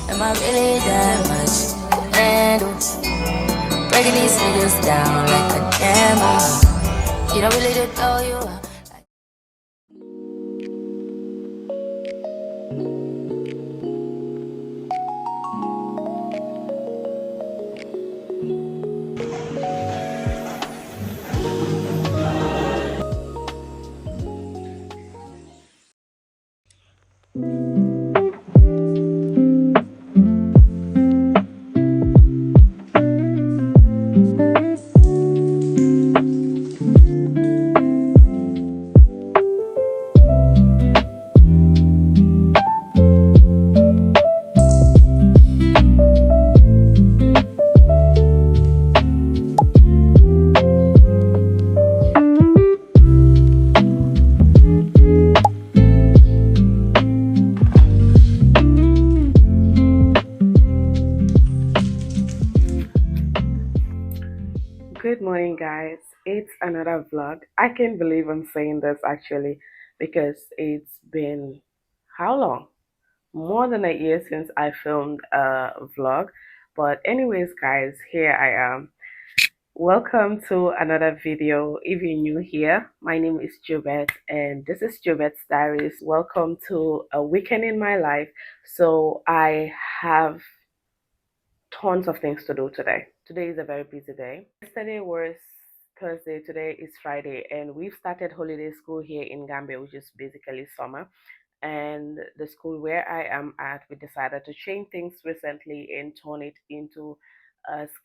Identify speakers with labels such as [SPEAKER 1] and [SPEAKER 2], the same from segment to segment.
[SPEAKER 1] Am I really that much? And breaking these niggas down like a camel. You don't really to throw you out.
[SPEAKER 2] Good morning, guys. It's another vlog. I can't believe I'm saying this actually because it's been how long? More than a year since I filmed a vlog. But, anyways, guys, here I am. Welcome to another video. If you're new here, my name is Joebet and this is Joebet's Diaries. Welcome to a weekend in my life. So, I have tons of things to do today. Today is a very busy day. Yesterday was Thursday, today is Friday, and we've started holiday school here in Gambia, which is basically summer. And the school where I am at, we decided to change things recently and turn it into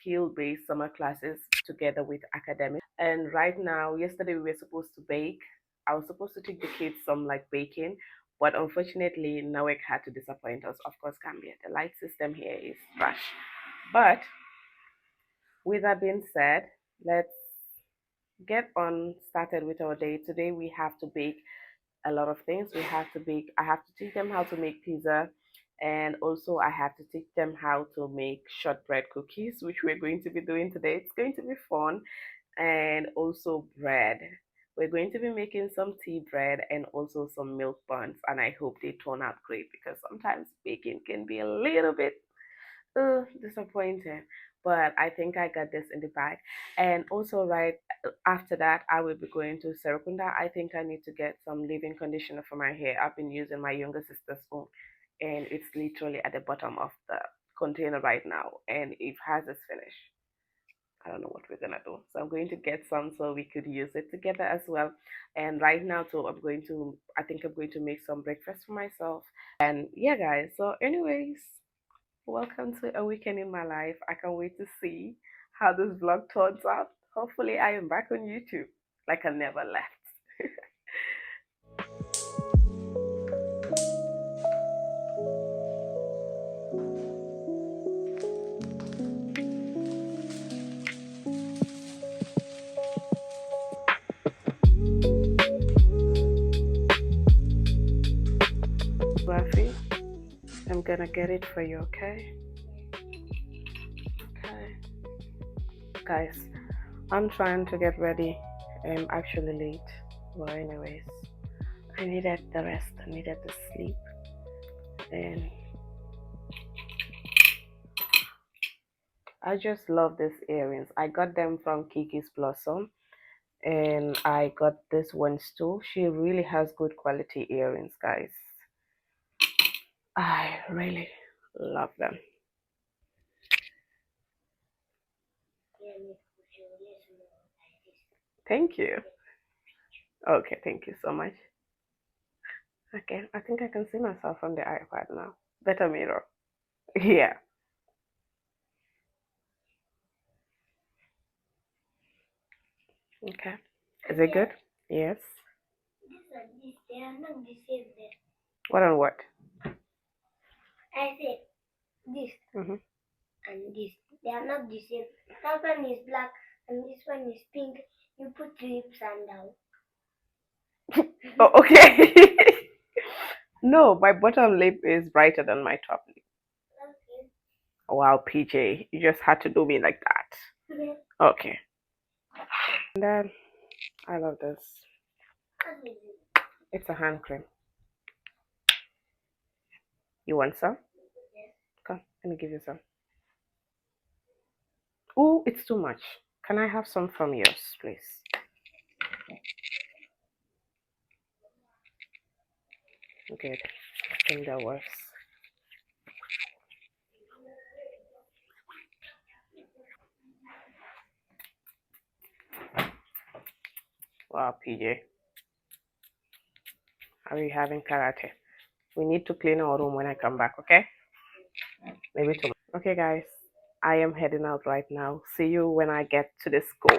[SPEAKER 2] skill-based summer classes together with academics. And right now, yesterday we were supposed to bake. I was supposed to take the kids some like baking, but unfortunately, Nawek had to disappoint us. Of course, Gambia, the light system here is trash. But with that being said, let's get on started with our day. Today we have to bake a lot of things. We have to bake. I have to teach them how to make pizza, and also I have to teach them how to make shortbread cookies, which we're going to be doing today. It's going to be fun, and also bread. We're going to be making some tea bread and also some milk buns, and I hope they turn out great because sometimes baking can be a little bit disappointed. But I think I got this in the bag. And also, right after that, I will be going to Serukunda. I think I need to get some leave-in conditioner for my hair. I've been using my younger sister's own, and it's literally at the bottom of the container right now, and it has its finish. I don't know what we're gonna do. So I'm going to get some so we could use it together as well. And right now too, I think I'm going to make some breakfast for myself. And yeah guys, so anyways, welcome to a weekend in my life. I can't wait to see how this vlog turns out. Hopefully, I am back on YouTube like I never left. Buffy, I'm gonna get it for you, okay? Okay. Guys, I'm trying to get ready. I'm actually late. Well, anyways, I needed the rest, I needed the sleep, and I just love these earrings. I got them from Kiki's Blossom, and I got this ones too. She really has good quality earrings, guys. I really love them. Thank you. Okay, thank you so much. Okay, I think I can see myself on the iPad now. Better mirror. Yeah. Okay. Is it good? Yes.
[SPEAKER 1] They are not the same there.
[SPEAKER 2] What on what?
[SPEAKER 1] I said this and this. They are not the same. That one is black and this one is pink. You put lips and down.
[SPEAKER 2] Oh, okay. No, my bottom lip is brighter than my top lip.
[SPEAKER 1] Okay.
[SPEAKER 2] Wow, PJ, you just had to do me like that.
[SPEAKER 1] Okay.
[SPEAKER 2] Okay. And then I love this.
[SPEAKER 1] What is it?
[SPEAKER 2] It's a hand cream. You want some?
[SPEAKER 1] Yes.
[SPEAKER 2] Come, let me give you some. Oh, it's too much. Can I have some from yours, please? Good. I think that works. Wow, PJ. Are you having karate? We need to clean our room when I come back, okay? Maybe tomorrow. Okay, guys. I am heading out right now. See you when I get to the school.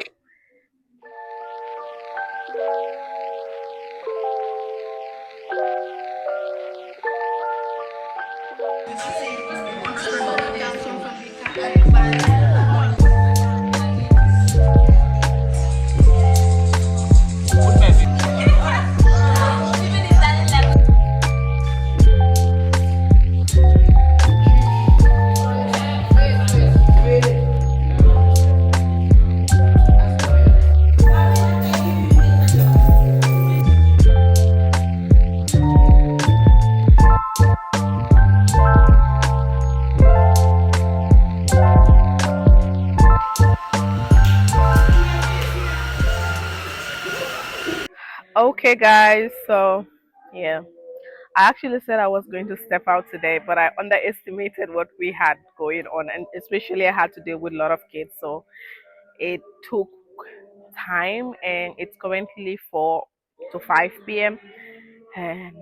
[SPEAKER 2] Okay, guys. So, yeah. I actually said I was going to step out today, but I underestimated what we had going on, and especially I had to deal with a lot of kids. So it took time, and it's currently 4 to 5 p.m. and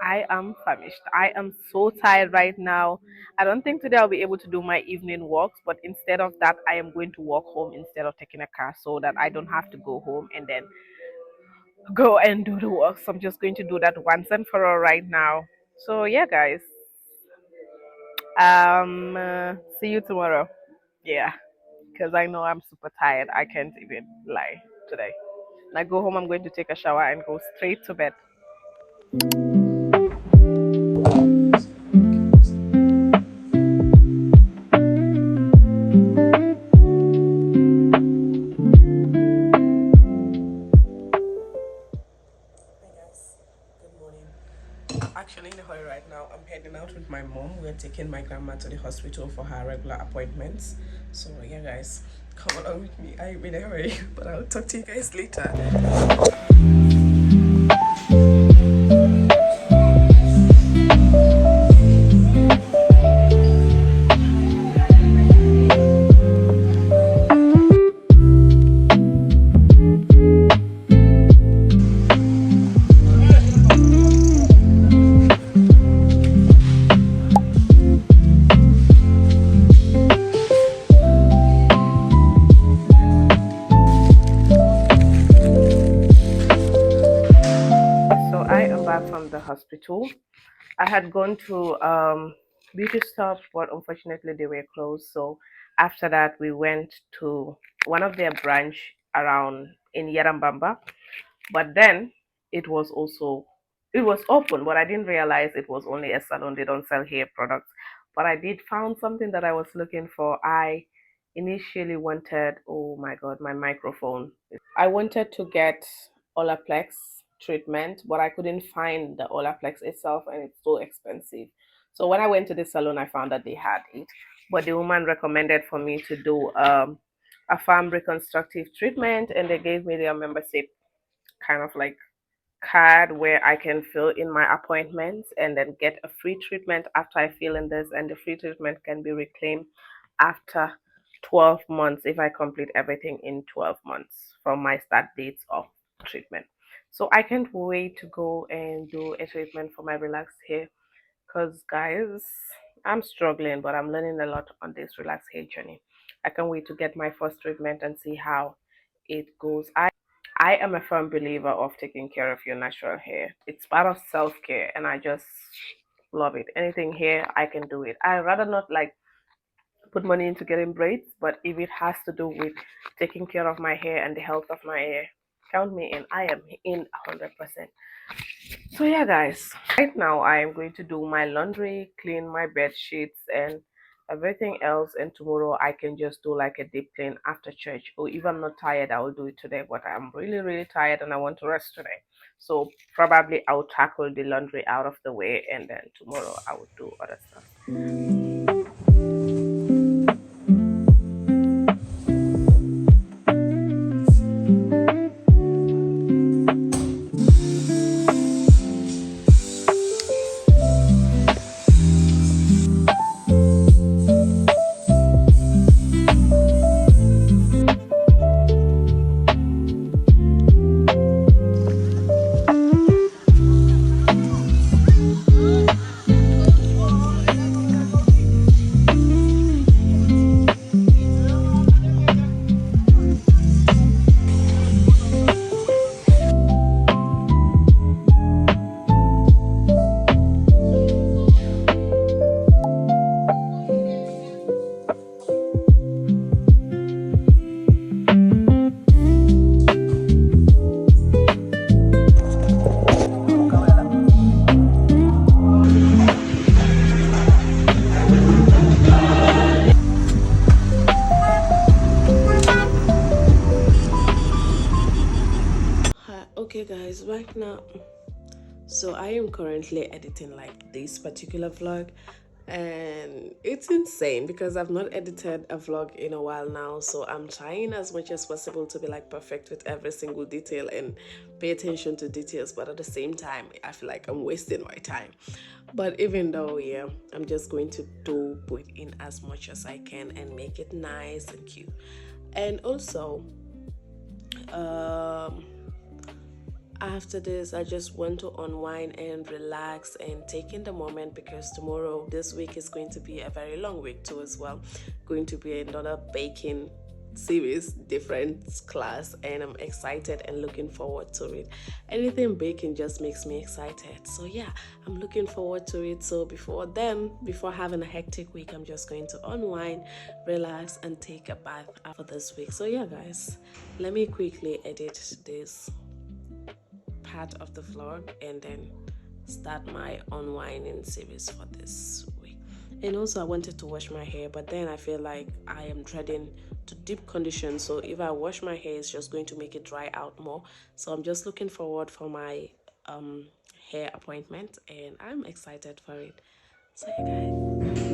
[SPEAKER 2] I am famished. I am so tired right now. I don't think today I'll be able to do my evening walks, but instead of that, I am going to walk home instead of taking a car so that I don't have to go home and then go and do the work. So I'm just going to do that once and for all right now. So yeah, guys. See you tomorrow. Yeah, because I know I'm super tired. I can't even lie today. When I go home, I'm going to take a shower and go straight to bed. Hey guys, good morning. Actually, in a hurry right now. I'm heading out with my mom. We're taking my grandma to the hospital for her regular appointments. So yeah, guys, come along with me. I'm in a hurry, but I'll talk to you guys later. So I am back from the hospital. I had gone to beauty stop, but unfortunately they were closed. So after that, we went to one of their branch around in Yarambamba. But then it was also it was open, but I didn't realize it was only a salon. They don't sell hair products. But I did found something that I was looking for. I initially wanted, oh my god, my microphone. I wanted to get Olaplex treatment, but I couldn't find the Olaplex itself, and it's so expensive. So when I went to the salon, I found that they had it, but the woman recommended for me to do a farm reconstructive treatment, and they gave me their membership kind of like card where I can fill in my appointments and then get a free treatment after I fill in this, and the free treatment can be reclaimed after 12 months if I complete everything in 12 months from my start dates of treatment. So I can't wait to go and do a treatment for my relaxed hair because, guys, I'm struggling, but I'm learning a lot on this relaxed hair journey. I can't wait to get my first treatment and see how it goes. I am a firm believer of taking care of your natural hair. It's part of self care, and I just love it. Anything here, I can do it. I rather not like put money into getting braids, but if it has to do with taking care of my hair and the health of my hair, count me in. I am in 100%. So yeah, guys, right now I am going to do my laundry, clean my bed sheets, and everything else. And tomorrow I can just do like a deep clean after church. Or if I'm not tired, I will do it today. But I'm really, really tired and I want to rest today. So probably I'll tackle the laundry out of the way, and then tomorrow I will do other stuff. back now. So I am currently editing like this particular vlog, and it's insane because I've not edited a vlog in a while now. So I'm trying as much as possible to be like perfect with every single detail and pay attention to details, but at the same time I feel like I'm wasting my time. But even though, yeah, I'm just going to put in as much as I can and make it nice and cute. And also, after this, I just want to unwind and relax and take in the moment, because tomorrow, this week, is going to be a very long week too as well. Going to be another baking series, different class, and I'm excited and looking forward to it. Anything baking just makes me excited. So yeah, I'm looking forward to it. So before having a hectic week, I'm just going to unwind, relax, and take a bath after this week. So yeah, guys, let me quickly edit this part of the vlog and then start my unwinding series for this week. And also, I wanted to wash my hair, but then I feel like I am dreading to deep condition, so if I wash my hair, it's just going to make it dry out more. So I'm just looking forward for my hair appointment, and I'm excited for it. So yeah, guys.